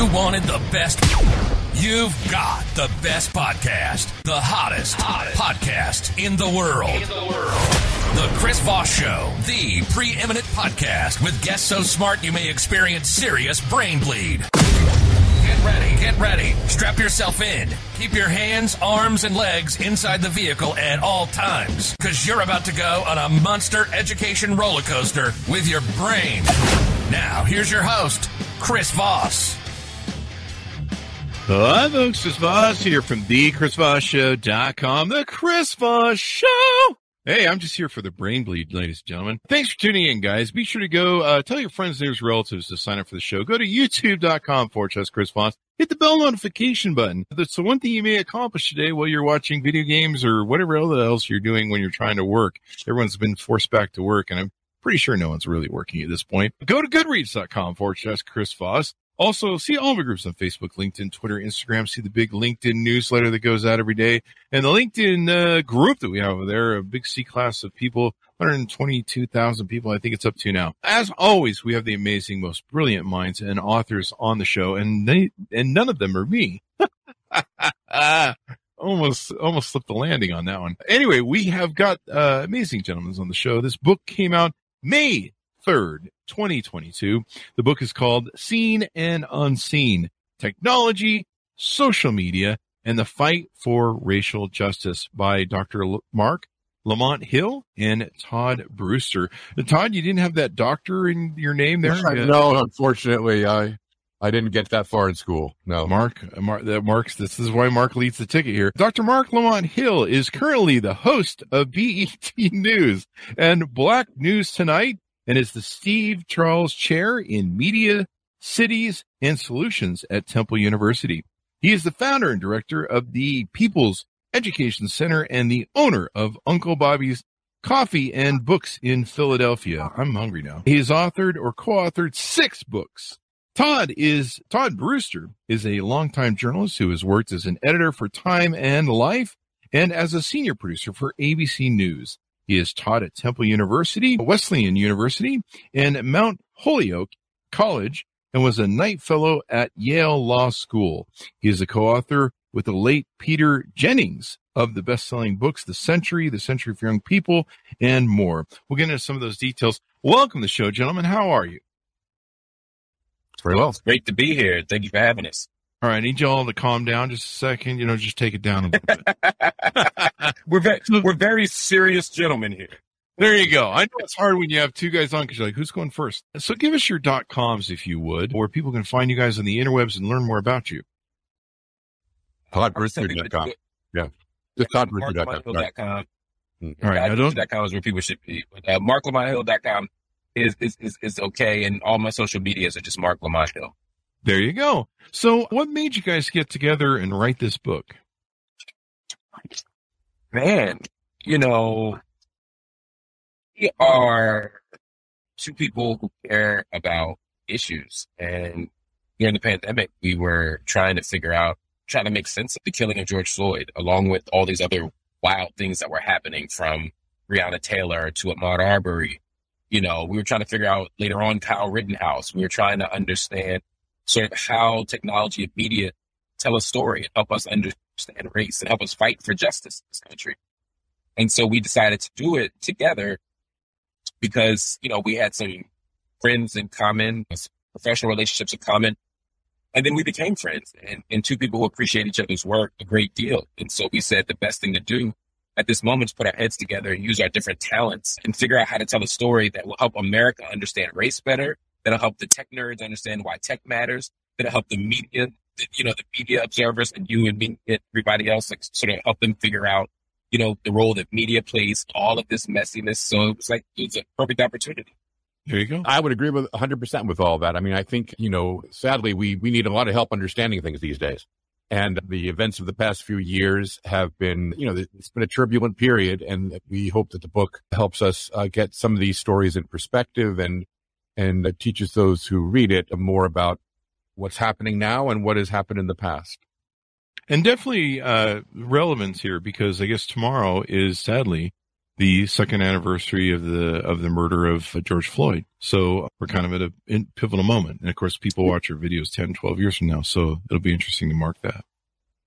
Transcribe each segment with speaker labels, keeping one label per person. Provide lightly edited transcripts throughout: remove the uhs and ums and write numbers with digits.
Speaker 1: You wanted the best. You've got the best podcast, the hottest podcast in the world. The Chris Voss Show, the preeminent podcast with guests so smart you may experience serious brain bleed. Get ready. Strap yourself in. Keep your hands, arms, and legs inside the vehicle at all times, because you're about to go on a monster education roller coaster with your brain. Now, here's your host, Chris Voss.
Speaker 2: Hi, folks. Chris Voss here from thechrisvossshow.com. The Chris Voss Show. Hey, I'm just here for the brain bleed, ladies and gentlemen. Thanks for tuning in, guys. Be sure to go tell your friends, neighbors, relatives to sign up for the show. Go to youtube.com/Chris Voss. Hit the bell notification button. That's the one thing you may accomplish today while you're watching video games or whatever else you're doing when you're trying to work. Everyone's been forced back to work, and I'm pretty sure no one's really working at this point. Go to goodreads.com/Chris Voss. Also, see all my groups on Facebook, LinkedIn, Twitter, Instagram. See the big LinkedIn newsletter that goes out every day. And the LinkedIn group that we have over there, a big C-class of people, 122,000 people, I think it's up to now. As always, we have the amazing, most brilliant minds and authors on the show, and none of them are me. Almost slipped the landing on that one. Anyway, we have got amazing gentlemen on the show. This book came out May 3rd, 2022. The book is called Seen and Unseen: Technology, Social Media, and the Fight for Racial Justice by Dr. Marc Lamont Hill and Todd Brewster. Todd, you didn't have that doctor in your name there?
Speaker 3: No, unfortunately, I didn't get that far in school. No.
Speaker 2: This is why Mark leads the ticket here. Dr. Marc Lamont Hill is currently the host of BET News and Black News Tonight, and is the Steve Charles Chair in Media, Cities, and Solutions at Temple University. He is the founder and director of the People's Education Center and the owner of Uncle Bobby's Coffee and Books in Philadelphia. I'm hungry now. He has authored or co-authored 6 books. Todd Brewster is a longtime journalist who has worked as an editor for Time and Life and as a senior producer for ABC News. He has taught at Temple University, Wesleyan University, and Mount Holyoke College, and was a Knight Fellow at Yale Law School. He is a co-author with the late Peter Jennings of the best-selling books, The Century for Young People, and more. We'll get into some of those details. Welcome to the show, gentlemen. How are you?
Speaker 3: Very well.
Speaker 4: It's great to be here. Thank you for having us.
Speaker 2: All right, I need y'all to calm down just a second. Just take it down a little bit.
Speaker 4: We're very serious gentlemen here.
Speaker 2: There you go. I know it's hard when you have two guys on because you're like, who's going first? So give us your .coms, if you would, where people can find you guys on the interwebs and learn more about you.
Speaker 3: ToddBrewster.com. Yeah. Just ToddBrewster.com.
Speaker 4: Right.
Speaker 2: All right.
Speaker 4: ToddBrewster.com is where people should be. MarcLamontHill.com is okay, and all my social medias are just Marc Lamont Hill.
Speaker 2: There you go. So what made you guys get together and write this book?
Speaker 4: Man, we are two people who care about issues. And during the pandemic, we were trying to make sense of the killing of George Floyd, along with all these other wild things that were happening, from Breonna Taylor to Ahmaud Arbery. We were trying to figure out later on Kyle Rittenhouse. We were trying to understand sort of how technology and media tell a story and help us understand race and help us fight for justice in this country. And so we decided to do it together because, we had some friends in common, professional relationships in common, and then we became friends and two people who appreciate each other's work a great deal. And so we said the best thing to do at this moment is put our heads together and use our different talents and figure out how to tell a story that will help America understand race better, that'll help the tech nerds understand why tech matters, that'll help the media, the media observers and you and me and everybody else, like, sort of help them figure out, the role that media plays in all of this messiness. So it's a perfect opportunity.
Speaker 2: There you go.
Speaker 3: I would agree with 100% with all that. I mean, I think, sadly, we need a lot of help understanding things these days. And the events of the past few years have been, it's been a turbulent period. And we hope that the book helps us get some of these stories in perspective and teaches those who read it more about what's happening now and what has happened in the past.
Speaker 2: And definitely relevance here, because I guess tomorrow is sadly the second anniversary of the murder of George Floyd. So we're kind of at a pivotal moment. And of course, people watch our videos 10, 12 years from now. So it'll be interesting to mark that.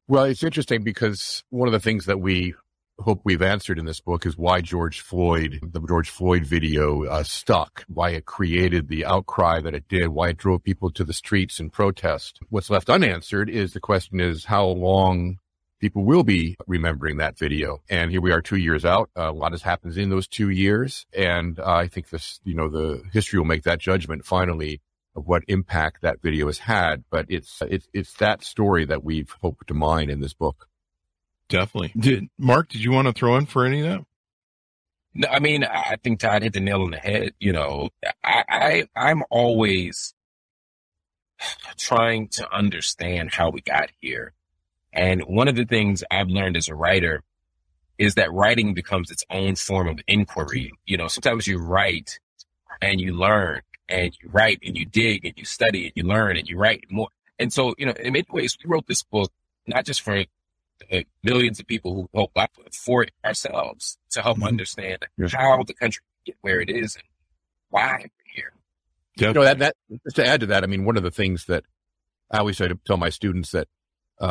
Speaker 3: Well, it's interesting because one of the things that we hope we've answered in this book is why the George Floyd video stuck, why it created the outcry that it did, why it drove people to the streets and protest. What's left unanswered is the question is how long people will be remembering that video. And here we are 2 years out. A lot has happened in those 2 years. And I think the history will make that judgment finally of what impact that video has had. But it's that story that we've hoped to mine in this book.
Speaker 2: Definitely. Mark, did you want to throw in for any of that?
Speaker 4: No, I mean, I think Todd hit the nail on the head. I'm always trying to understand how we got here. And one of the things I've learned as a writer is that writing becomes its own form of inquiry. Sometimes you write and you learn, and you write and you dig and you study and you learn and you write more. And so, in many ways, we wrote this book not just for millions of people who hope Black, but for ourselves to help understand how the country get where it is and why we're here.
Speaker 3: That just to add to that, I mean, one of the things that I always try to tell my students that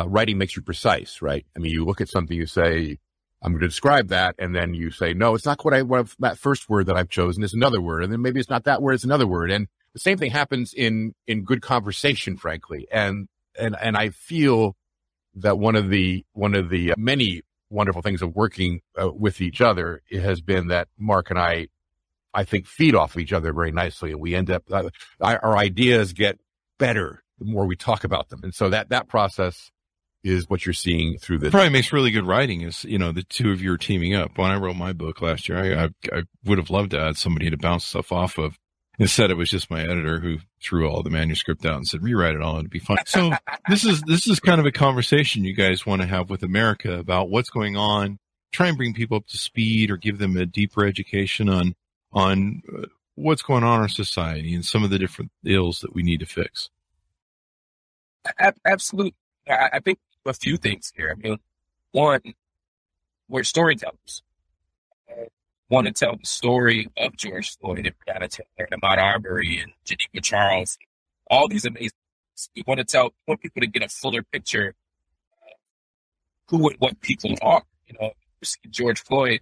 Speaker 3: writing makes you precise, right? I mean, you look at something, you say, I'm going to describe that. And then you say, no, it's not that first word that I've chosen is another word. And then maybe it's not that word, it's another word. And the same thing happens in good conversation, frankly. And I feel that one of the many wonderful things of working with each other has been that Mark and I think feed off of each other very nicely. And we end up, our ideas get better the more we talk about them. And so that process is what you're seeing through this.
Speaker 2: Probably makes really good writing is, the two of you are teaming up. When I wrote my book last year, I would have loved to add somebody to bounce stuff off of. Instead, it was just my editor who threw all the manuscript out and said, rewrite it all. It'd be fun. So this is kind of a conversation you guys want to have with America about what's going on, try and bring people up to speed or give them a deeper education on what's going on in our society and some of the different ills that we need to fix.
Speaker 4: Absolutely. I think a few things here. I mean, one, we're storytellers. Want to tell the story of George Floyd and Breonna Taylor and Ahmaud Arbery and Geneva Charles, all these amazing things. We want people to get a fuller picture of who and what people are. You see George Floyd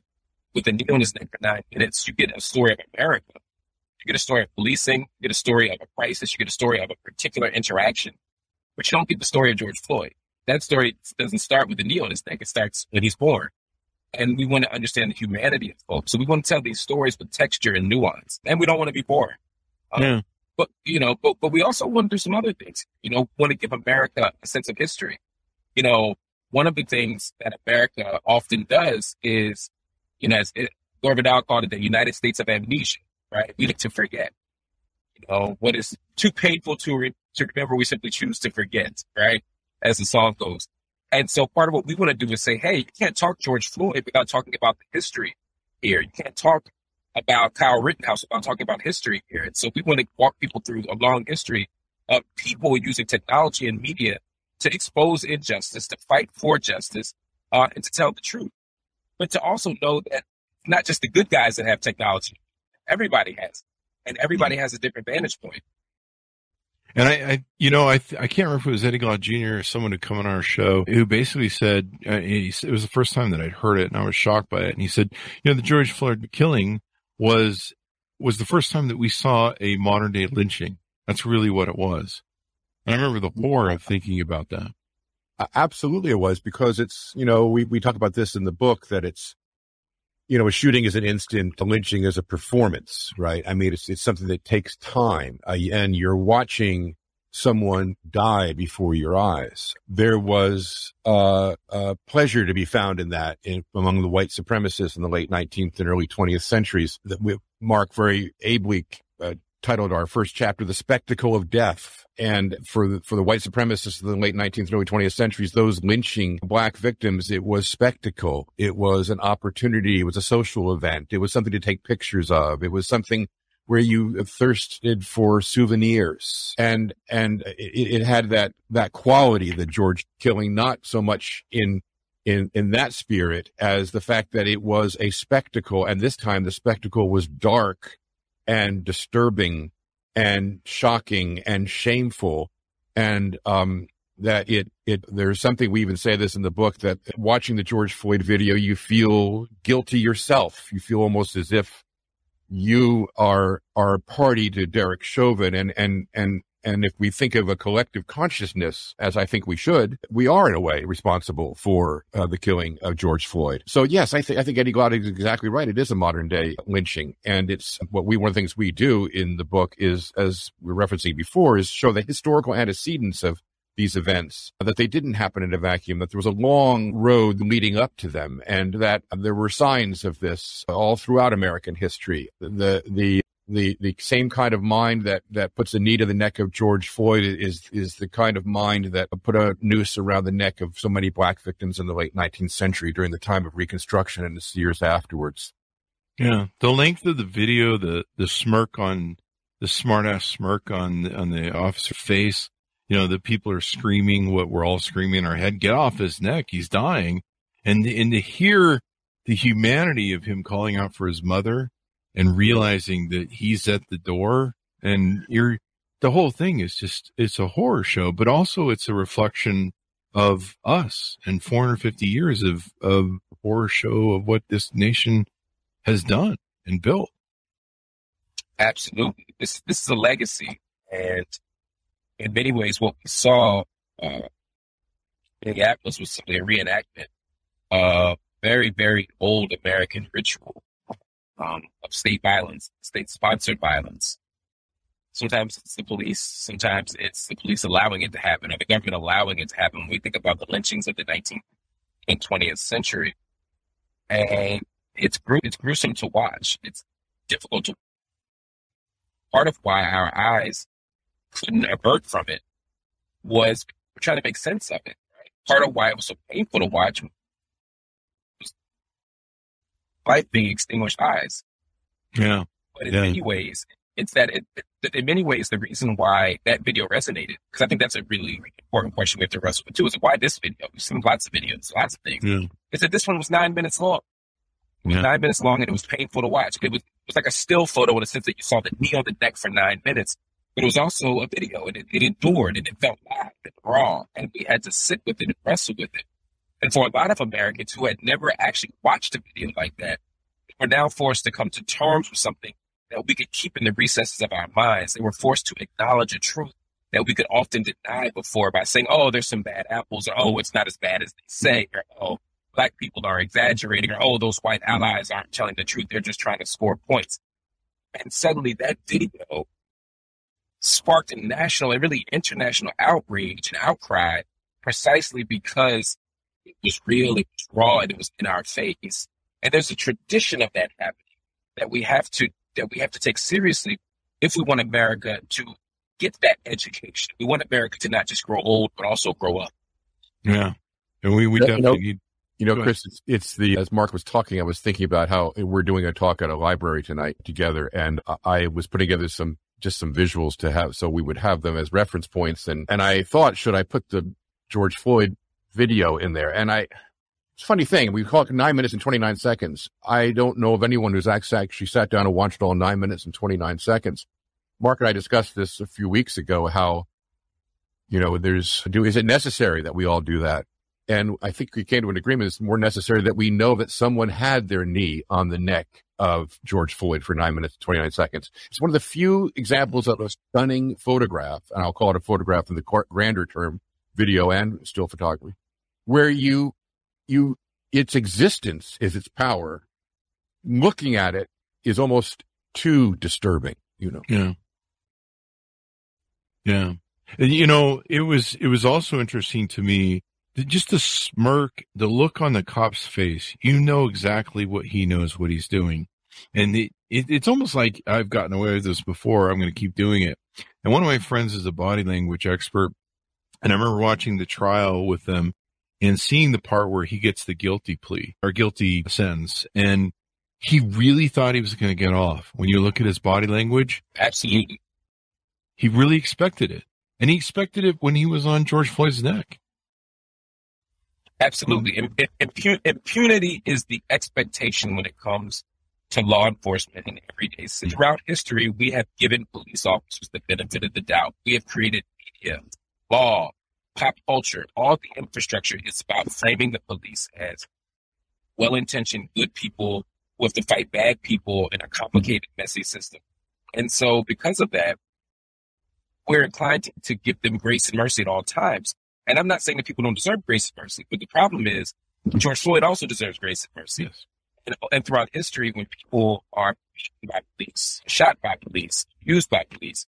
Speaker 4: with a knee on his neck for 9 minutes, you get a story of America. You get a story of policing, you get a story of a crisis, you get a story of a particular interaction, but you don't get the story of George Floyd. That story doesn't start with the knee on his neck. It starts when he's born. And we want to understand the humanity of folks. So we want to tell these stories with texture and nuance. And we don't want to be boring. But we also want to do some other things. Want to give America a sense of history. One of the things that America often does is, as Gore Vidal called it, the United States of amnesia, right? We like to forget. What is too painful to remember, we simply choose to forget, right? As the song goes. And so part of what we want to do is say, hey, you can't talk George Floyd without talking about the history here. You can't talk about Kyle Rittenhouse without talking about history here. And so we want to walk people through a long history of people using technology and media to expose injustice, to fight for justice, and to tell the truth. But to also know that not just the good guys that have technology, everybody has, and everybody has a different vantage point.
Speaker 2: And I can't remember if it was Eddie Glaude Jr. or someone who come on our show who basically said, it was the first time that I'd heard it and I was shocked by it. And he said, the George Floyd killing was the first time that we saw a modern day lynching. That's really what it was. And I remember the horror of thinking about that.
Speaker 3: Absolutely it was, because it's, we talk about this in the book that it's, a shooting is an instant, a lynching is a performance, right? I mean, it's something that takes time, and you're watching someone die before your eyes. There was a pleasure to be found in that among the white supremacists in the late 19th and early 20th centuries that Mark very ably titled our first chapter, The Spectacle of Death. And for the white supremacists in the late 19th and early 20th centuries, those lynching Black victims, it was spectacle. It was an opportunity. It was a social event. It was something to take pictures of. It was something where you thirsted for souvenirs. And it had that quality, the George killing, not so much in in that spirit as the fact that it was a spectacle, and this time the spectacle was dark and disturbing and shocking and shameful, and that there's something, we even say this in the book, that watching the George Floyd video, you feel guilty yourself. You feel almost as if you are party to Derek Chauvin, and if we think of a collective consciousness, as I think we should, we are in a way responsible for the killing of George Floyd. So yes, I think Eddie Glaude is exactly right. It is a modern day lynching, and it's one of the things we do in the book is, as we were referencing before, is show the historical antecedents of these events, that they didn't happen in a vacuum, that there was a long road leading up to them, and that there were signs of this all throughout American history. The same kind of mind that puts a knee to the neck of George Floyd is the kind of mind that put a noose around the neck of so many black victims in the late 19th century during the time of Reconstruction and the years afterwards.
Speaker 2: Yeah, the length of the video, the smirk on the smart-ass smirk on the officer's face. You know, the people are screaming what we're all screaming in our head: get off his neck, he's dying. And to hear the humanity of him calling out for his mother and realizing that he's at the door, and the whole thing is just, it's a horror show, but also it's a reflection of us and 450 years of horror show of what this nation has done and built.
Speaker 4: Absolutely. This is a legacy. And in many ways, what we saw in Minneapolis was simply a reenactment of very, very old American ritual of state violence, state-sponsored violence. Sometimes it's the police. Sometimes it's the police allowing it to happen, or the government allowing it to happen. When we think about the lynchings of the 19th and 20th century, and it's gruesome to watch. It's difficult to. Part of why our eyes couldn't avert from it was we're trying to make sense of it. Right? Part of why it was so painful to watch was life being extinguished eyes.
Speaker 2: Yeah.
Speaker 4: But in many ways, it's that in many ways, the reason why that video resonated, because I think that's a really important question we have to wrestle with too, is why this video, we've seen lots of videos, lots of things, is that this one was 9 minutes long. It was 9 minutes long, and it was painful to watch. It was like a still photo in the sense that you saw the knee on the neck for 9 minutes. But it was also a video, and it endured, and it felt live and raw, and we had to sit with it and wrestle with it. And for a lot of Americans who had never actually watched a video like that, we're now forced to come to terms with something that we could keep in the recesses of our minds. They were forced to acknowledge a truth that we could often deny before by saying, oh, there's some bad apples, or oh, it's not as bad as they say, or oh, black people are exaggerating, or oh, those white allies aren't telling the truth, they're just trying to score points. And suddenly that video sparked a national and really international outrage and outcry precisely because it was real, it was raw, and it was in our face. And there's a tradition of that happening that we have to take seriously if we want America to get that education. We want America to not just grow old, but also grow up.
Speaker 2: Yeah. And we definitely need.
Speaker 3: Chris, it's as Mark was talking, I was thinking about how we're doing a talk at a library tonight together, and I was putting together some visuals to have, so we would have them as reference points. And I thought, should I put the George Floyd video in there? And it's a funny thing. We call it 9 minutes and 29 seconds. I don't know of anyone who's actually sat down and watched all 9 minutes and 29 seconds. Mark and I discussed this a few weeks ago, how, is it necessary that we all do that? And I think we came to an agreement it's more necessary that we know that someone had their knee on the neck of George Floyd for 9 minutes and 29 seconds. It's one of the few examples of a stunning photograph, and I'll call it a photograph in the grander term, video and still photography, where its existence is its power. Looking at it is almost too disturbing,
Speaker 2: Yeah. Yeah. And, it was also interesting to me, just the smirk, the look on the cop's face. You know exactly what he knows what he's doing. And it's almost like I've gotten away with this before. I'm going to keep doing it. And one of my friends is a body language expert. And I remember watching the trial with them and seeing the part where he gets the guilty plea or guilty sentence. And he really thought he was going to get off. When you look at his body language.
Speaker 4: Absolutely.
Speaker 2: He really expected it. And he expected it when he was on George Floyd's neck.
Speaker 4: Absolutely. Impunity is the expectation when it comes to law enforcement in everyday. So throughout history, we have given police officers the benefit of the doubt. We have created media, law, pop culture, all the infrastructure is about framing the police as well-intentioned, good people who have to fight bad people in a complicated, messy system. And so because of that, we're inclined to give them grace and mercy at all times. And I'm not saying that people don't deserve grace and mercy, but the problem is George Floyd also deserves grace and mercy.
Speaker 2: Yes.
Speaker 4: And throughout history, when people are beaten by police, shot by police, used by police,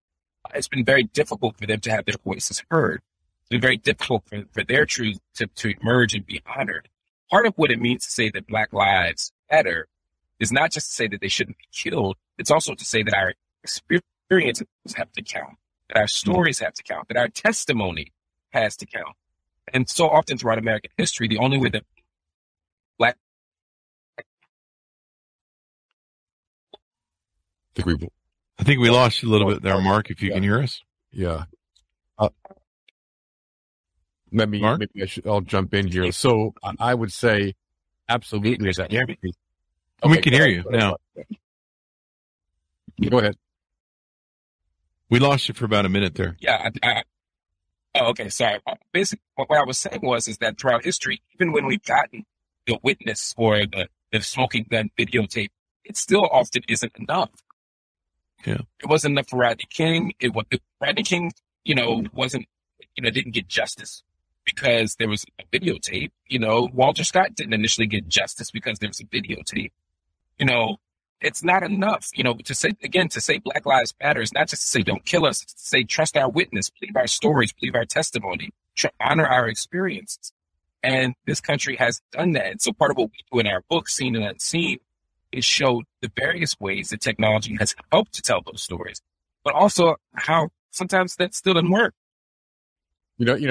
Speaker 4: it's been very difficult for them to have their voices heard. It's been very difficult for their truth to emerge and be honored. Part of what it means to say that Black lives matter is not just to say that they shouldn't be killed. It's also to say that our experiences have to count, that our stories have to count, that our testimony has to count. And so often throughout American history, the only way that Black...
Speaker 3: I
Speaker 2: I think we lost you a little bit there, Mark, if you can hear us.
Speaker 3: Yeah. Maybe I'll jump in here. So I would say absolutely.
Speaker 4: Is that hear me?
Speaker 2: We can hear you now.
Speaker 3: Go ahead.
Speaker 2: We lost you for about a minute there.
Speaker 4: Yeah. Okay. Sorry. Basically, what I was saying is that throughout history, even when we've gotten the witness or the smoking gun videotape, it still often isn't enough.
Speaker 2: Yeah.
Speaker 4: It wasn't enough for Rodney King. Rodney King, didn't get justice because there was a videotape. Walter Scott didn't initially get justice because there was a videotape. It's not enough, to say Black Lives Matter is not just to say don't kill us, it's to say trust our witness, believe our stories, believe our testimony, honor our experiences. And this country has done that. And so part of what we do in our book, Seen and Unseen, is show the various ways that technology has helped to tell those stories, but also how sometimes that still doesn't work.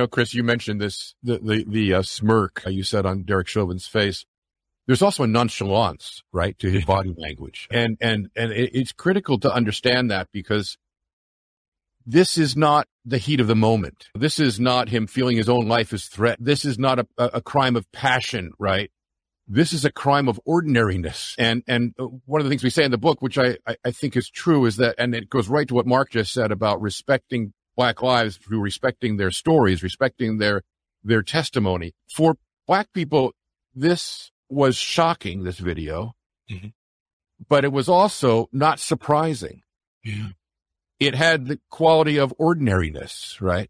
Speaker 3: Chris, you mentioned this, the smirk you said on Derek Chauvin's face. There's also a nonchalance, right, to his body language. And it's critical to understand that because this is not the heat of the moment. This is not him feeling his own life is threatened. This is not a crime of passion, right? This is a crime of ordinariness. And one of the things we say in the book, which I think is true, is that, and it goes right to what Mark just said about respecting Black lives through respecting their stories, respecting their testimony. For Black people, this was shocking, this video, but it was also not surprising.
Speaker 2: Yeah.
Speaker 3: It had the quality of ordinariness, right?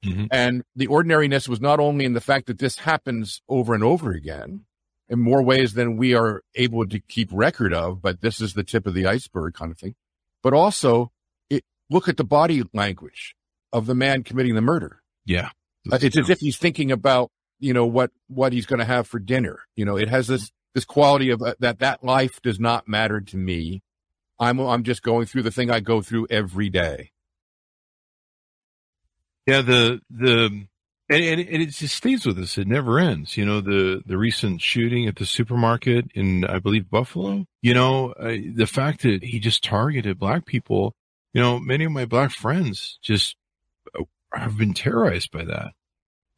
Speaker 2: Mm-hmm.
Speaker 3: And the ordinariness was not only in the fact that this happens over and over again in more ways than we are able to keep record of, but this is the tip of the iceberg kind of thing, but also look at the body language of the man committing the murder.
Speaker 2: Yeah.
Speaker 3: It's as if he's thinking about, what he's going to have for dinner. It has this quality of that life does not matter to me. I'm just going through the thing I go through every day.
Speaker 2: Yeah. And it just stays with us. It never ends. The recent shooting at the supermarket in, I believe, Buffalo, the fact that he just targeted Black people, many of my Black friends just have been terrorized by that.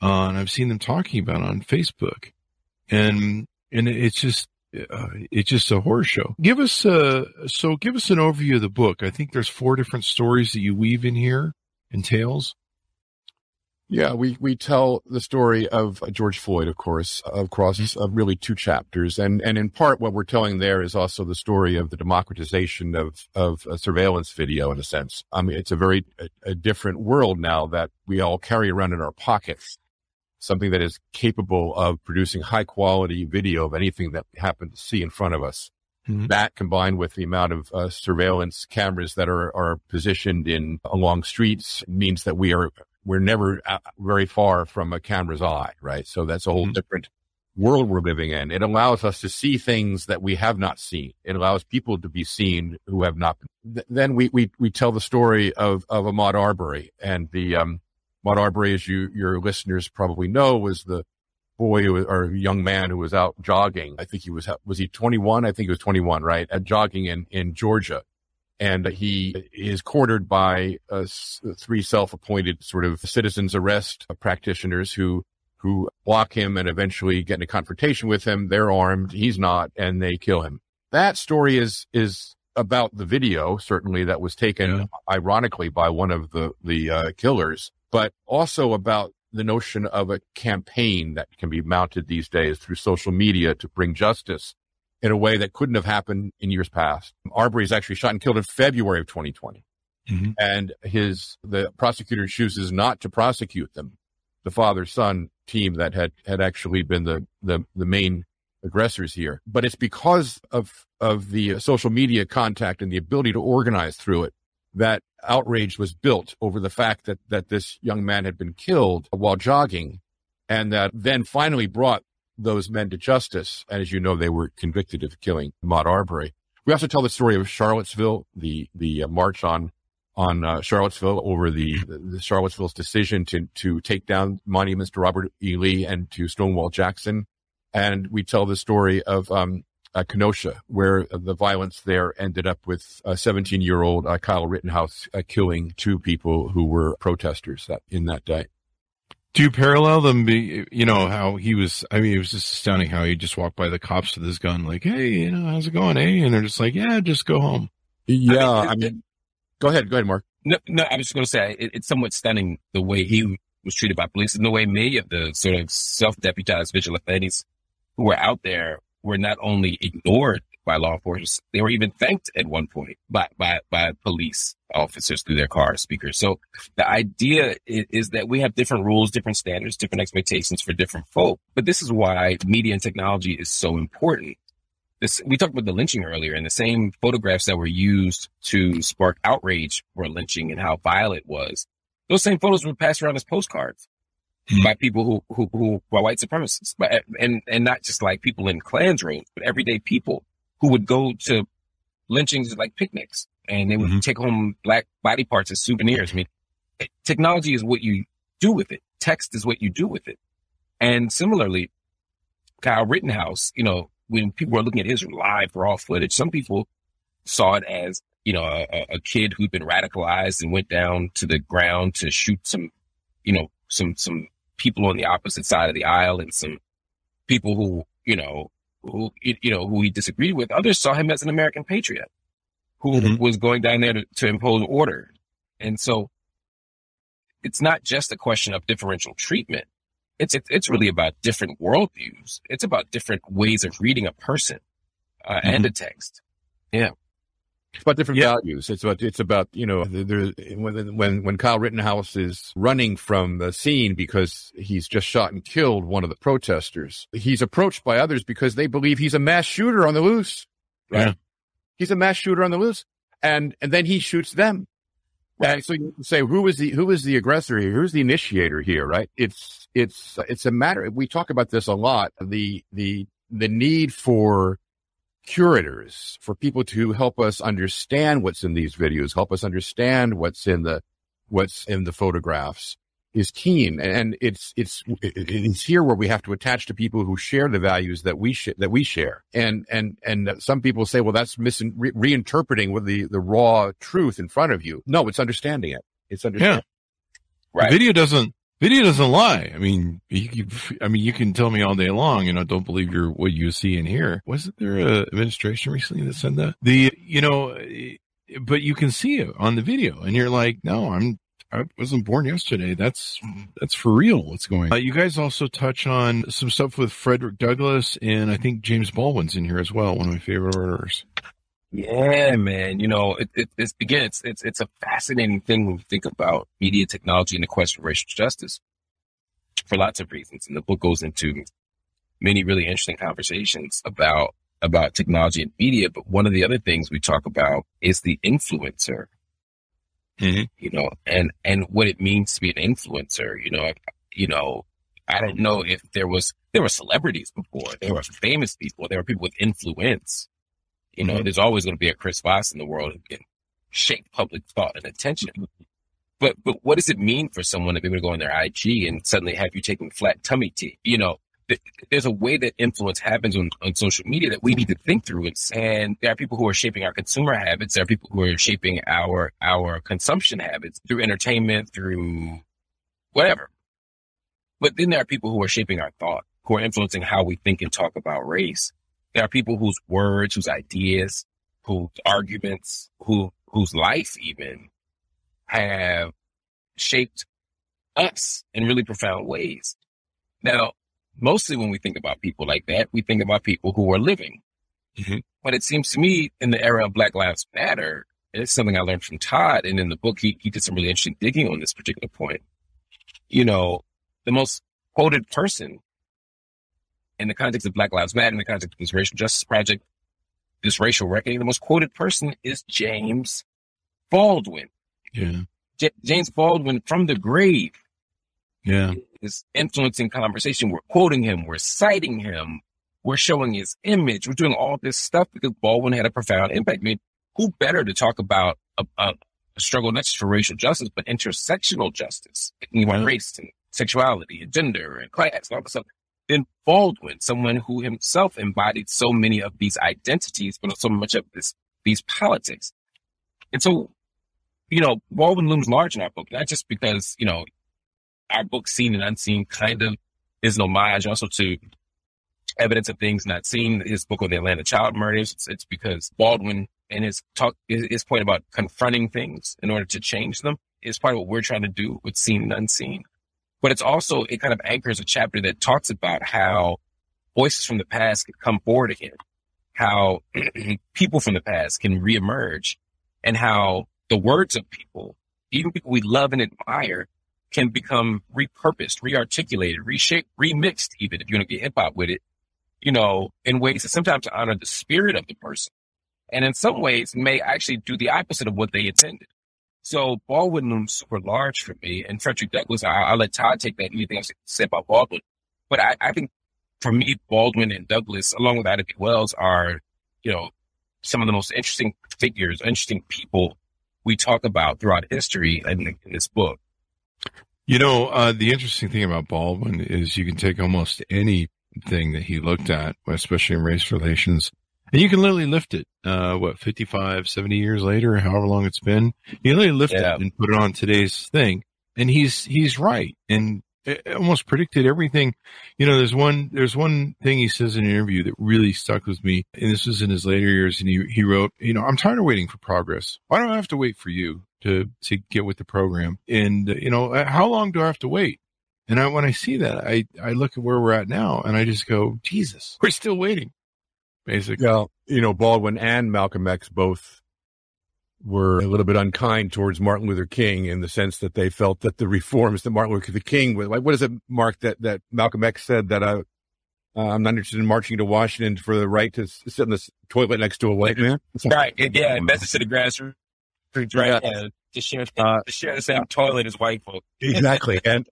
Speaker 2: And I've seen them talking about it on Facebook, and it's just a horror show. Give us an overview of the book. I think there's 4 different stories that you weave in here and tales.
Speaker 3: Yeah, we tell the story of George Floyd, of course, across really 2 chapters. And in part, what we're telling there is also the story of the democratization of surveillance video, in a sense. I mean, it's a different world now that we all carry around in our pockets, something that is capable of producing high quality video of anything that we happen to see in front of us. Mm-hmm. That combined with the amount of surveillance cameras that are positioned along streets means that we're never very far from a camera's eye, right? So that's a whole different world we're living in. It allows us to see things that we have not seen. It allows people to be seen who have not been. Then we tell the story of Ahmaud Arbery. And the Ahmaud Arbery, as your listeners probably know, was the boy or young man who was out jogging. I think was he 21? I think he was 21, right? Jogging in Georgia. And he is cornered by 3 self-appointed sort of citizens arrest practitioners who who block him and eventually get in a confrontation with him. They're armed. He's not, and they kill him. That story is about the video, certainly, that was taken ironically by one of the killers, but also about the notion of a campaign that can be mounted these days through social media to bring justice in a way that couldn't have happened in years past. Arbery is actually shot and killed in February of 2020. Mm-hmm. And the prosecutor chooses not to prosecute them, the father-son team that had actually been the main aggressors here. But it's because of the social media contact and the ability to organize through it that outrage was built over the fact that this young man had been killed while jogging, and that then finally brought those men to justice. And as you know, they were convicted of killing Ahmaud Arbery. We also tell the story of Charlottesville, the march on Charlottesville over the Charlottesville's decision to take down monuments to Robert E. Lee and to Stonewall Jackson. And we tell the story of Kenosha, where the violence there ended up with a 17-year-old Kyle Rittenhouse killing two people who were protesters in that day.
Speaker 2: Do you parallel them? How he was, it was just astounding how he just walked by the cops with his gun, like, hey, how's it going, eh? And they're just like, yeah, just go home.
Speaker 3: Yeah, go ahead, Mark.
Speaker 4: No, I was just going to say, it's somewhat stunning the way he was treated by police and the way many of the sort of self-deputized vigilantes who were out there were not only ignored by law enforcement, they were even thanked at one point by police officers through their car speakers. So the idea is that we have different rules, different standards, different expectations for different folk. But this is why media and technology is so important. We talked about the lynching earlier, and the same photographs that were used to spark outrage for lynching and how violent it was. Those same photos were passed around as postcards by people who were white supremacists, and not just like people in Klan's rooms, but everyday people who would go to lynchings like picnics, and they would take home black body parts as souvenirs. I mean, technology is what you do with it. Text is what you do with it. And similarly, Kyle Rittenhouse, when people were looking at his live raw footage, some people saw it as, a kid who'd been radicalized and went down to the ground to shoot some people on the opposite side of the aisle and some people who he disagreed with. Others saw him as an American patriot who was going down there to impose order. And so it's not just a question of differential treatment. It's really about different worldviews. It's about different ways of reading a person and a text. Yeah.
Speaker 3: It's about different values. It's about when Kyle Rittenhouse is running from the scene because he's just shot and killed one of the protesters, he's approached by others because they believe he's a mass shooter on the loose. Right? Yeah. He's a mass shooter on the loose, and then he shoots them. Right. So you say, who is the aggressor here? Who's the initiator here? Right? It's a matter. We talk about this a lot. The need for curators, for people to help us understand what's in these videos, help us understand what's in the photographs, is keen. And it's here where we have to attach to people who share the values that we share. And some people say, well, that's reinterpreting with the raw truth in front of you. No, it's understanding it. It's understanding.
Speaker 2: Yeah. Right. Video doesn't lie. I mean, you can tell me all day long, don't believe what you see and hear. Wasn't there a administration recently that said that? But you can see it on the video and you're like, no, I wasn't born yesterday. That's for real. What's going on? You guys also touch on some stuff with Frederick Douglass, and I think James Baldwin's in here as well. One of my favorite murderers.
Speaker 4: Yeah, man. It's a fascinating thing when we think about media technology and the quest for racial justice for lots of reasons. And the book goes into many really interesting conversations about technology and media. But one of the other things we talk about is the influencer, and what it means to be an influencer. I don't know if there were celebrities before, there were famous people, there were people with influence. There's always going to be a Chris Voss in the world who can shape public thought and attention. But what does it mean for someone to be able to go on their IG and suddenly have you taking flat tummy tea? There's a way that influence happens on social media that we need to think through. And there are people who are shaping our consumer habits. There are people who are shaping our consumption habits through entertainment, through whatever. But then there are people who are shaping our thought, who are influencing how we think and talk about race. There are people whose words, whose ideas, whose arguments, whose life even have shaped us in really profound ways. Now, mostly when we think about people like that, we think about people who are living. Mm-hmm. But it seems to me in the era of Black Lives Matter, and it's something I learned from Todd, and in the book, he did some really interesting digging on this particular point. You know, the most quoted person in the context of Black Lives Matter, in the context of this racial justice project, this racial reckoning, the most quoted person is James Baldwin.
Speaker 2: Yeah.
Speaker 4: James Baldwin from the grave.
Speaker 2: Yeah.
Speaker 4: Is influencing conversation. We're quoting him. We're citing him. We're showing his image. We're doing all this stuff because Baldwin had a profound impact. I mean, who better to talk about a struggle not just for racial justice, but intersectional justice, thinking about race and sexuality and gender and class and all this stuff, than Baldwin, someone who himself embodied so many of these identities, but so much of these politics. And so, you know, Baldwin looms large in our book, not just because, you know, our book, Seen and Unseen, kind of is an homage also to Evidence of Things Not Seen, his book on the Atlanta child murders. It's because Baldwin and his point about confronting things in order to change them is part of what we're trying to do with Seen and Unseen. But it's also, it kind of anchors a chapter that talks about how voices from the past can come forward again, how people from the past can reemerge, and how the words of people, even people we love and admire, can become repurposed, rearticulated, reshaped, remixed, even if you want to get hip hop with it, you know, in ways that sometimes honor the spirit of the person. And in some ways may actually do the opposite of what they intended. So Baldwin looms super large for me. And Frederick Douglass, I'll let Todd take that, anything else to say about Baldwin. But I think for me, Baldwin and Douglass, along with Ida B. Wells, are, you know, some of the most interesting figures, interesting people we talk about throughout history in this book.
Speaker 2: You know, the interesting thing about Baldwin is you can take almost anything that he looked at, especially in race relations, and you can literally lift it, 55, 70 years later, however long it's been, you literally lift it and put it on today's thing. And he's right. And it almost predicted everything. You know, there's one thing he says in an interview that really stuck with me. And this was in his later years. And he wrote, you know, I'm tired of waiting for progress. Why don't I have to wait for you to get with the program? And, you know, how long do I have to wait? And when I see that, I look at where we're at now and I just go, Jesus, we're still waiting. Basically.
Speaker 3: Well, you know, Baldwin and Malcolm X both were a little bit unkind towards Martin Luther King in the sense that they felt that the reforms that Martin Luther King, what is it, Mark, that Malcolm X said that I'm not interested in marching to Washington for the right to sit in the toilet next to a white man?
Speaker 4: Right. Yeah. Message to the grassroots. Right. Yeah. To share the same toilet as white folk.
Speaker 3: Exactly. And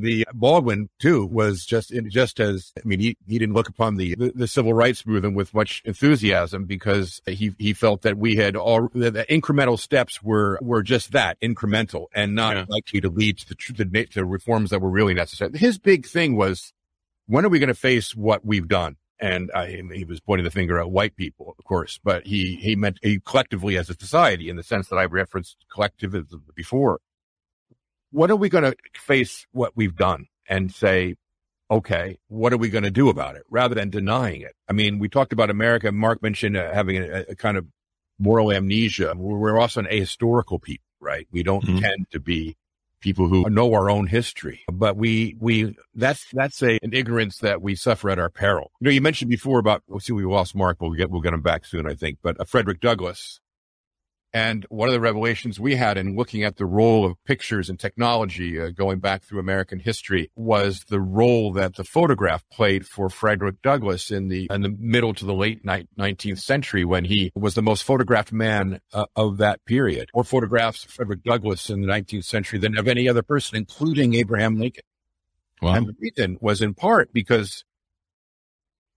Speaker 3: the Baldwin too was just as, I mean, he didn't look upon the civil rights movement with much enthusiasm because he felt that we had the incremental steps were just that, incremental, and not likely to lead to reforms that were really necessary. His big thing was, when are we going to face what we've done? And he was pointing the finger at white people, of course, but he meant collectively as a society in the sense that I referenced collectivism before. What are we going to face what we've done and say, okay, what are we going to do about it rather than denying it? I mean, we talked about America. Mark mentioned having a kind of moral amnesia. We're also an ahistorical people, right? We don't tend to be people who know our own history, but that's an ignorance that we suffer at our peril. You know, you mentioned before about, we lost Mark, but we'll get him back soon, I think, but Frederick Douglass. And one of the revelations we had in looking at the role of pictures and technology going back through American history was the role that the photograph played for Frederick Douglass in the middle to the late 19th century, when he was the most photographed man of that period. More photographs of Frederick Douglass in the 19th century than of any other person, including Abraham Lincoln. Wow. And the reason was in part because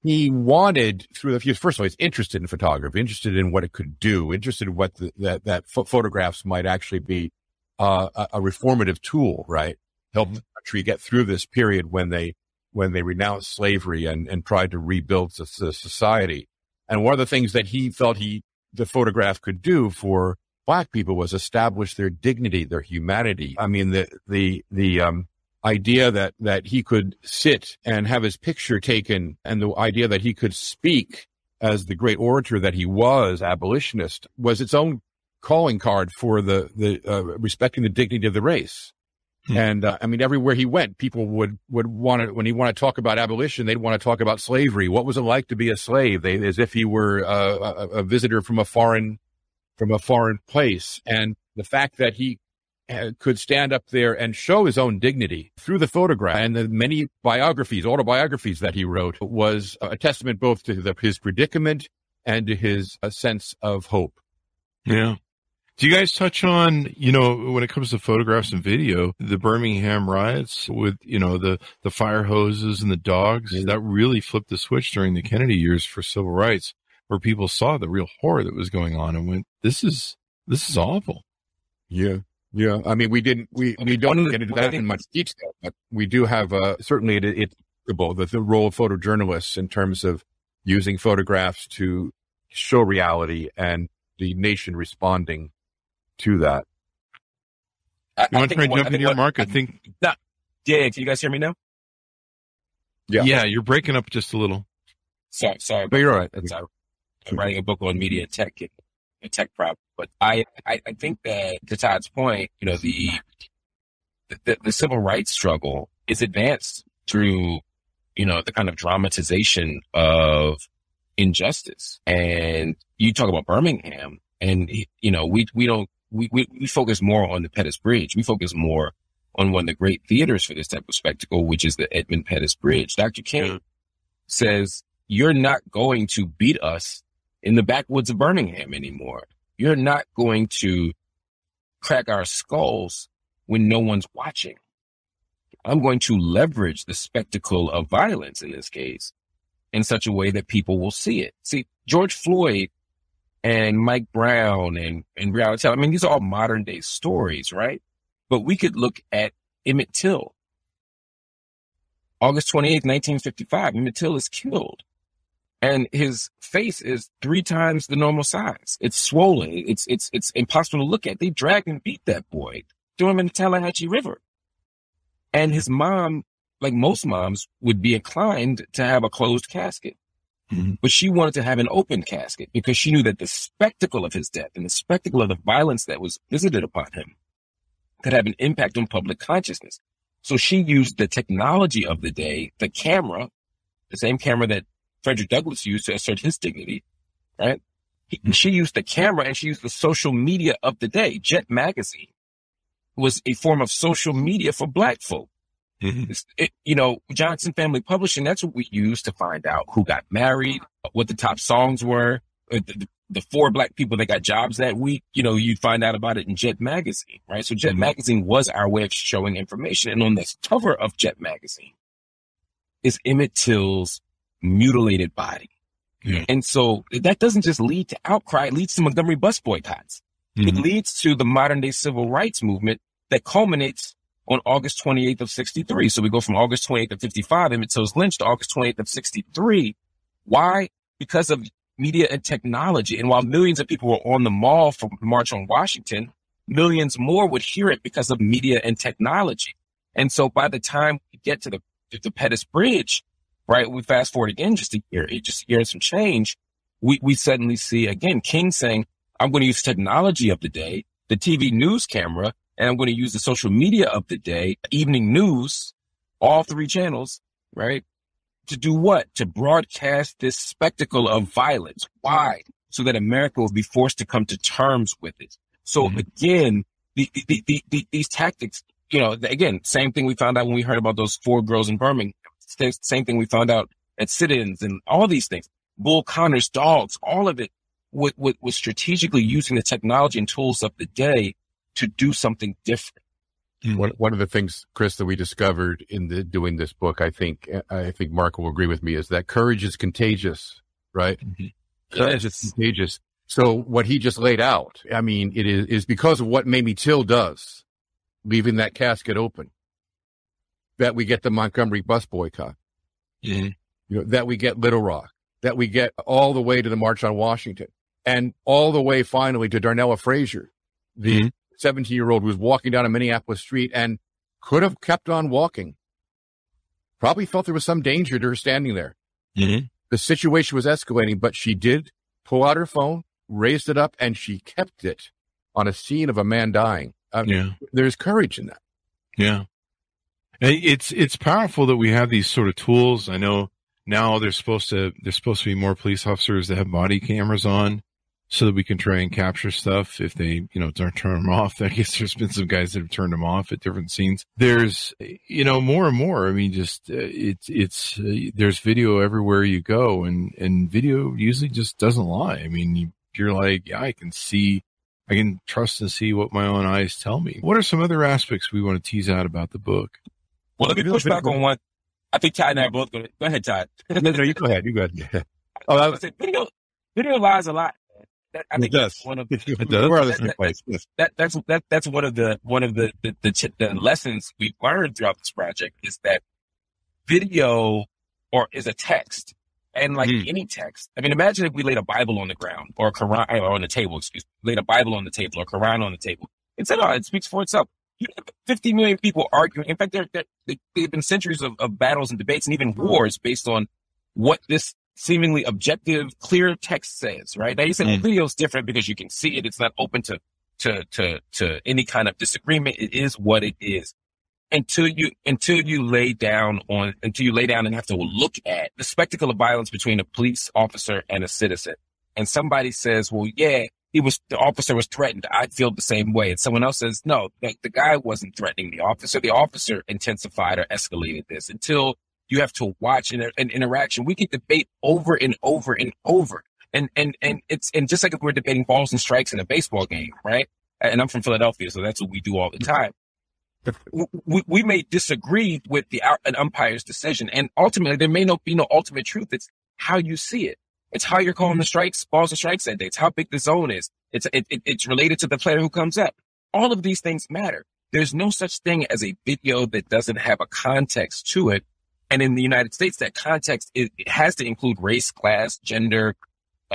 Speaker 3: he wanted, first of all, he's interested in photography, interested in what it could do, interested in what that photographs might actually be a reformative tool, right? Help the country get through this period when they renounced slavery and tried to rebuild the society. And one of the things that he felt the photograph could do for Black people was establish their dignity, their humanity. I mean, the idea that he could sit and have his picture taken, and the idea that he could speak as the great orator that he was, abolitionist, was its own calling card for the respecting the dignity of the race. And I mean, everywhere he went, people would want to, when he wanted to talk about abolition, they'd want to talk about slavery. What was it like to be a slave? As if he were a visitor from a foreign place. And the fact that he could stand up there and show his own dignity through the photograph and the many autobiographies that he wrote was a testament both to his predicament and to his sense of hope.
Speaker 2: Yeah. Do you guys touch on, when it comes to photographs and video, the Birmingham riots with, the fire hoses and the dogs? That really flipped the switch during the Kennedy years for civil rights, where people saw the real horror that was going on and went, this is awful.
Speaker 3: Yeah. Yeah. I mean, we don't get into that in much detail, but we do have, certainly it's the role of photojournalists in terms of using photographs to show reality and the nation responding to that.
Speaker 2: You want to try and jump in here, Mark? I think.
Speaker 4: Yeah, can you guys hear me now?
Speaker 2: Yeah, you're breaking up just a little.
Speaker 4: Sorry.
Speaker 3: But you're all right.
Speaker 4: I'm writing a book on media and tech and tech problem. But I think that, to Todd's point, the civil rights struggle is advanced through, the kind of dramatization of injustice. And you talk about Birmingham, and we focus more on the Pettus Bridge. We focus more on one of the great theaters for this type of spectacle, which is the Edmund Pettus Bridge. Dr. King says, you're not going to beat us in the backwoods of Birmingham anymore. You're not going to crack our skulls when no one's watching. I'm going to leverage the spectacle of violence in this case in such a way that people will see it. See, George Floyd and Mike Brown and Breonna Taylor, I mean, these are all modern day stories, right? But we could look at Emmett Till. August 28th, 1955, Emmett Till is killed. And his face is 3 times the normal size. It's swollen. It's impossible to look at. They dragged and beat that boy, threw him in the Tallahatchie River. And his mom, like most moms, would be inclined to have a closed casket. Mm-hmm. But she wanted to have an open casket because she knew that the spectacle of his death and the spectacle of the violence that was visited upon him could have an impact on public consciousness. So she used the technology of the day, the camera, the same camera that Frederick Douglass used to assert his dignity, right? She used the camera and she used the social media of the day. Jet Magazine was a form of social media for Black folk. Mm-hmm. Johnson Family Publishing, that's what we used to find out who got married, what the top songs were, the 4 Black people that got jobs that week. You'd find out about it in Jet Magazine, right? So Jet Magazine was our way of showing information. And on the cover of Jet Magazine is Emmett Till's mutilated body. Yeah. And so that doesn't just lead to outcry, it leads to Montgomery bus boycotts. Mm-hmm. It leads to the modern day civil rights movement that culminates on August 28th of 63. So we go from August 28th of 55, Emmett Till's lynched, to August 28th of 63. Why? Because of media and technology. And while millions of people were on the mall for the March on Washington, millions more would hear it because of media and technology. And so by the time we get to the Pettus Bridge, right, we fast forward again just a year and some change, we suddenly see, again, King saying, I'm going to use technology of the day, the TV news camera, and I'm going to use the social media of the day, evening news, all 3 channels, right? To do what? To broadcast this spectacle of violence. Why? So that America will be forced to come to terms with it. So again, these tactics, again, same thing we found out when we heard about those 4 girls in Birmingham. Same thing we found out at sit-ins and all these things. Bull Connor's dogs, all of it was strategically using the technology and tools of the day to do something different.
Speaker 3: One of the things, Chris, that we discovered in doing this book, I think Mark will agree with me, is that courage is contagious, right? Mm-hmm. Courage is contagious. So what he just laid out, I mean, it is because of what Mamie Till does, leaving that casket open, that we get the Montgomery bus boycott, that we get Little Rock, that we get all the way to the March on Washington, and all the way finally to Darnella Frazier, the 17-year-old who was walking down a Minneapolis street and could have kept on walking. Probably felt there was some danger to her standing there.
Speaker 2: Mm-hmm.
Speaker 3: The situation was escalating, but she did pull out her phone, raised it up, and she kept it on a scene of a man dying. There's courage in that.
Speaker 2: Yeah. It's powerful that we have these sort of tools. I know now there's supposed to be more police officers that have body cameras on so that we can try and capture stuff if they, don't turn them off. I guess there's been some guys that have turned them off at different scenes. There's, more and more. I mean, just, there's video everywhere you go, and video usually just doesn't lie. I mean, you're like, yeah, I can trust and see what my own eyes tell me. What are some other aspects we want to tease out about the book?
Speaker 4: Well, let me push back on one. I think Todd and I are both going to go ahead, Todd.
Speaker 3: No, you go ahead. You go ahead.
Speaker 4: Video lies a lot. I think
Speaker 3: it does.
Speaker 4: One of
Speaker 3: that's
Speaker 4: one of the lessons we've learned throughout this project is that video is a text, and like any text. I mean, imagine if we laid a Bible on the ground or a Quran or on the table. Laid a Bible on the table or a Quran on the table. It said, it speaks for itself. You have 50 million people arguing. In fact, they've been centuries of battles and debates and even wars based on what this seemingly objective, clear text says, right? Now you said video is different because you can see it. It's not open to any kind of disagreement. It is what it is. Until you lay down and have to look at the spectacle of violence between a police officer and a citizen. And somebody says, well, yeah, the officer was threatened. I feel the same way. And someone else says, no, the guy wasn't threatening the officer. The officer intensified or escalated this. Until you have to watch an interaction. We can debate over and over and over. And just like if we're debating balls and strikes in a baseball game, right? And I'm from Philadelphia, so that's what we do all the time. We may disagree with an umpire's decision, and ultimately there may not be no ultimate truth. It's how you see it. It's how you're calling the strikes, balls and strikes that day. It's how big the zone is. It's related to the player who comes up. All of these things matter. There's no such thing as a video that doesn't have a context to it. And in the United States, that context, it has to include race, class, gender,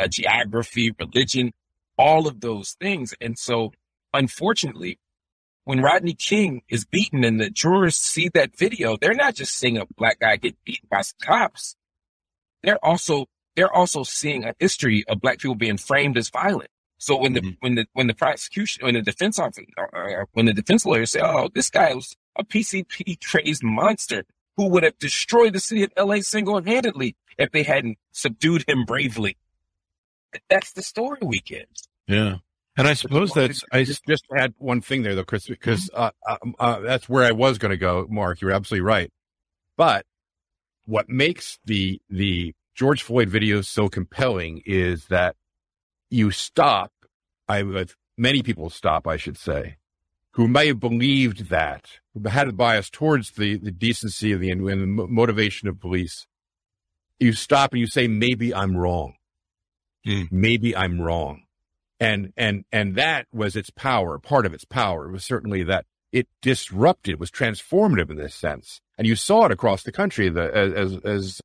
Speaker 4: geography, religion, all of those things. And so, unfortunately, when Rodney King is beaten and the jurors see that video, they're not just seeing a black guy get beaten by some cops. They're also seeing a history of black people being framed as violent. So when the prosecution, when the defense lawyers say, oh, this guy was a PCP crazed monster who would have destroyed the city of LA single-handedly if they hadn't subdued him bravely. That's the story we get.
Speaker 2: Yeah. And I suppose
Speaker 3: I just add one thing there, though, Chris, because that's where I was going to go, Mark. You're absolutely right. But what makes the George Floyd video so compelling is that you stop, many people stop, I should say, who may have believed that, who had a bias towards the decency of and the motivation of police. You stop and you say, maybe I'm wrong. Maybe I'm wrong. And that was its power, part of its power. It was certainly that it disrupted, was transformative in this sense. And you saw it across the country, as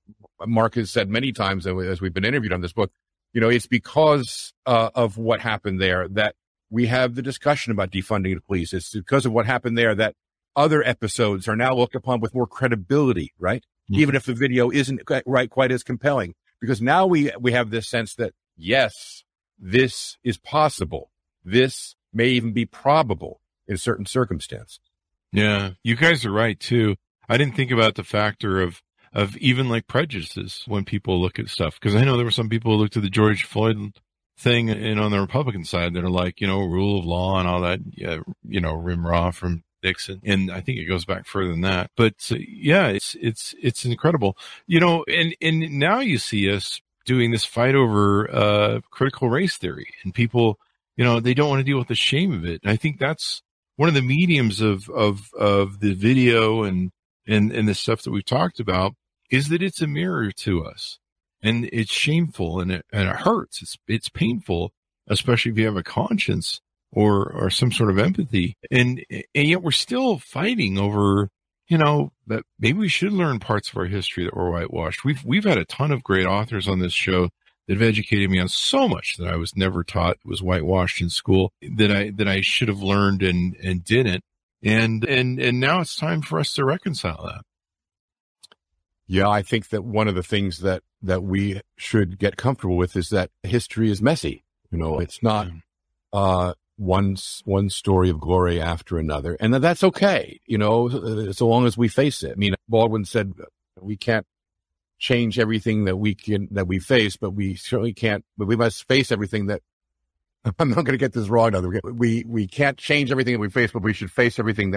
Speaker 3: Mark has said many times as we've been interviewed on this book, it's because of what happened there that we have the discussion about defunding the police. It's because of what happened there that other episodes are now looked upon with more credibility, right? Even if the video isn't quite as compelling, because now we have this sense that, yes, this is possible. This may even be probable in certain circumstances.
Speaker 2: Yeah, you guys are right too. I didn't think about the factor of even like prejudices when people look at stuff, because I know there were some people who looked at the George Floyd thing and on the Republican side that are like, rule of law and all that, rim-rah from Dixon. And I think it goes back further than that. But it's incredible, and now you see us doing this fight over critical race theory, and people, they don't want to deal with the shame of it. And I think that's one of the mediums of the video and the stuff that we've talked about, is that it's a mirror to us, and it's shameful and it hurts. It's painful, especially if you have a conscience or some sort of empathy. And yet we're still fighting over, that maybe we should learn parts of our history that were whitewashed. We've had a ton of great authors on this show that have educated me on so much that I was never taught was whitewashed in school, that I should have learned and didn't. And now it's time for us to reconcile that.
Speaker 3: Yeah, I think that one of the things that we should get comfortable with is that history is messy. It's not one story of glory after another, and that's okay. So long as we face it. I mean, Baldwin said we can't change everything that we face, but we certainly can't. But we must face everything that. I'm not going to get this wrong. We can't change everything that we face, but we should face everything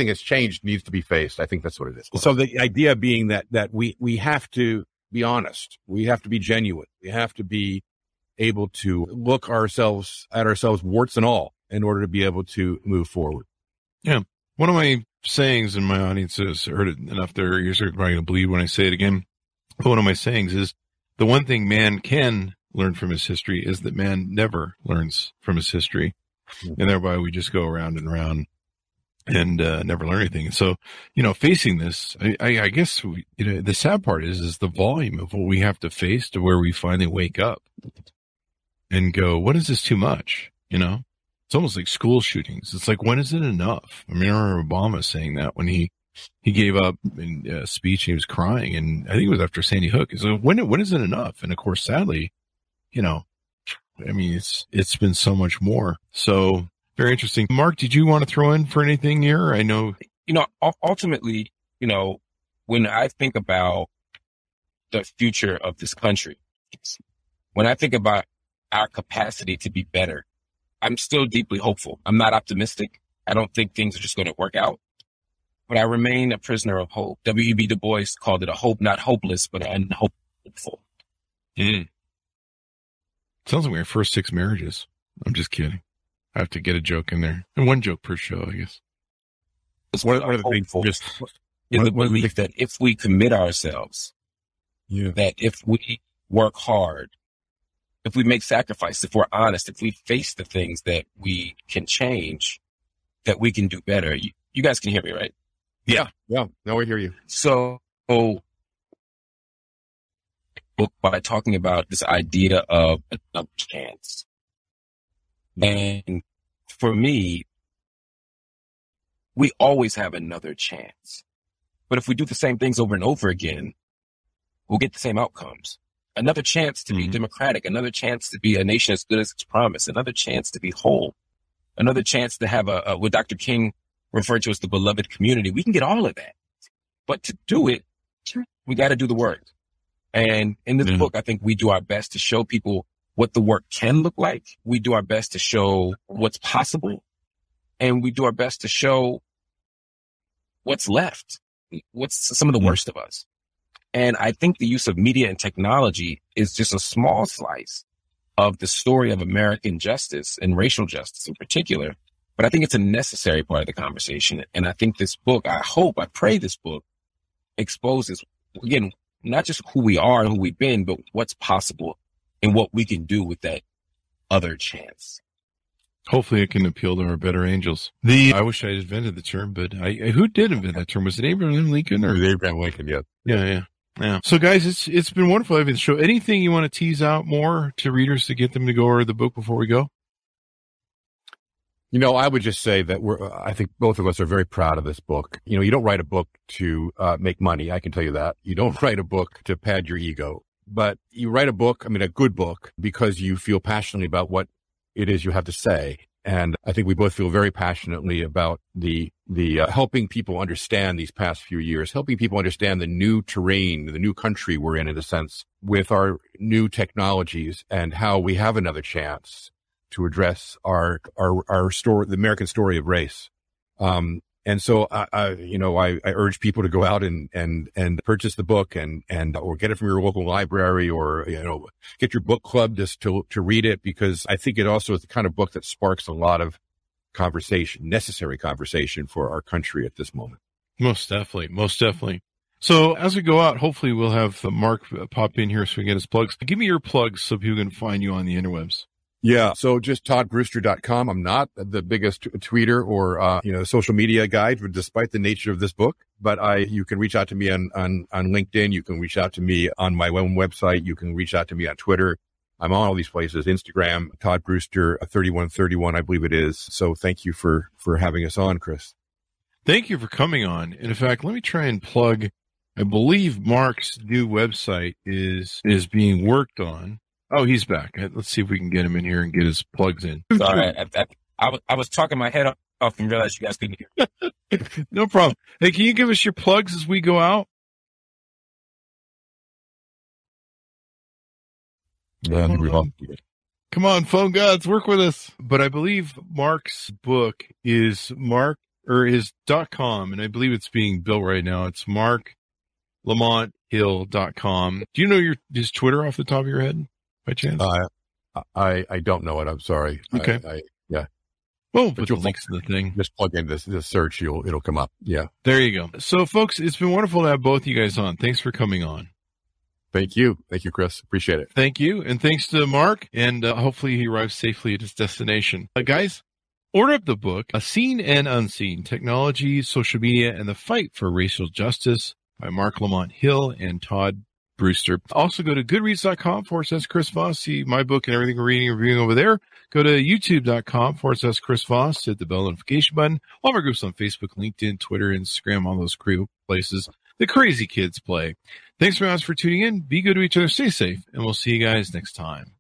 Speaker 3: has changed needs to be faced. I think that's what it is. So the idea being that we have to be honest. We have to be genuine. We have to be able to look at ourselves, warts and all, in order to be able to move forward.
Speaker 2: Yeah. One of my sayings, and my audience has heard it enough, their ears are probably going to bleed when I say it again. But one of my sayings is the one thing man can learn from his history is that man never learns from his history. And thereby we just go around and around and never learn anything. So, facing this, I guess, the sad part is the volume of what we have to face to where we finally wake up and go, what is this too much? It's almost like school shootings. It's like, when is it enough? I mean, I remember Obama saying that when he gave up in a speech, and he was crying, and I think it was after Sandy Hook. He's like, when is it enough? And of course, sadly, I mean, it's been so much more. So very interesting. Mark, did you want to throw in for anything here? I know,
Speaker 4: ultimately, when I think about the future of this country, when I think about our capacity to be better, I'm still deeply hopeful. I'm not optimistic. I don't think things are just going to work out, but I remain a prisoner of hope. W.E.B. Du Bois called it a hope, not hopeless, but unhopeful.
Speaker 2: Mm. Sounds like my first 6 marriages. I'm just kidding. I have to get a joke in there. And one joke per show, I guess.
Speaker 4: It's one of the things is the belief that if we commit ourselves, that if we work hard, if we make sacrifices, if we're honest, if we face the things that we can change, that we can do better. You guys can hear me, right?
Speaker 3: Yeah. Now we hear you.
Speaker 4: So, by talking about this idea of another chance. And for me, we always have another chance. But if we do the same things over and over again, we'll get the same outcomes. Another chance to be democratic, another chance to be a nation as good as its promise, another chance to be whole, another chance to have what Dr. King referred to as the beloved community. We can get all of that. But to do it, we got to do the work. And in this book, I think we do our best to show people what the work can look like. We do our best to show what's possible. And we do our best to show what's left, what's some of the worst of us. And I think the use of media and technology is just a small slice of the story of American justice and racial justice in particular. But I think it's a necessary part of the conversation. And I think this book, I pray this book exposes, again, not just who we are and who we've been, but what's possible and what we can do with that other chance.
Speaker 2: Hopefully it can appeal to our better angels. I wish I had invented the term, but who did invent that term? Was it Abraham Lincoln or
Speaker 3: Abraham Lincoln? Yeah.
Speaker 2: Yeah. So guys, it's been wonderful having the show. Anything you want to tease out more to readers to get them to go over the book before we go?
Speaker 3: I would just say that I think both of us are very proud of this book. You don't write a book to make money. I can tell you that. You don't write a book to pad your ego, but you write a book, a good book, because you feel passionately about what it is you have to say. And I think we both feel very passionately about the helping people understand these past few years, helping people understand the new terrain, the new country we're in a sense, with our new technologies, and how we have another chance to address our story, the American story of race. And so I urge people to go out and purchase the book and or get it from your local library, or, get your book club just to read it, because I think it also is the kind of book that sparks a lot of necessary conversation for our country at this moment.
Speaker 2: Most definitely. So as we go out, hopefully we'll have Mark pop in here so we can get his plugs. Give me your plugs so people can find you on the interwebs.
Speaker 3: Yeah. So just toddbrewster.com. I'm not the biggest tweeter or, social media guy, despite the nature of this book, but you can reach out to me on LinkedIn. You can reach out to me on my own website. You can reach out to me on Twitter. I'm on all these places, Instagram, Todd Brewster, 3131, I believe it is. So thank you for having us on, Chris.
Speaker 2: Thank you for coming on. And in fact, let me try and plug. I believe Mark's new website is being worked on. Oh, he's back. Let's see if we can get him in here and get his plugs in.
Speaker 4: Sorry, I was talking my head off and realized you guys couldn't hear.
Speaker 2: No problem. Hey, can you give us your plugs as we go out? Come on, phone gods, work with us. But I believe Mark's book is is .com, and I believe it's being built right now. It's marclamonthill.com. Do you know his Twitter off the top of your head by chance?
Speaker 3: I don't know it. I'm sorry.
Speaker 2: Okay.
Speaker 3: Yeah.
Speaker 2: Well, put the links in the thing.
Speaker 3: Just plug in this search. It'll come up. Yeah.
Speaker 2: There you go. So, folks, it's been wonderful to have both you guys on. Thanks for coming on.
Speaker 3: Thank you. Thank you, Chris. Appreciate it.
Speaker 2: Thank you. And thanks to Mark. And hopefully he arrives safely at his destination. Guys, order up the book, A Seen and Unseen, Technology, Social Media, and the Fight for Racial Justice by Marc Lamont Hill and Todd Brewster. Also go to goodreads.com/Chris Voss. See my book and everything we're reading and reviewing over there. Go to youtube.com/Chris Voss. Hit the bell notification button. All of our groups on Facebook, LinkedIn, Twitter, Instagram, all those places the crazy kids play. Thanks very much for tuning in. Be good to each other. Stay safe. And we'll see you guys next time.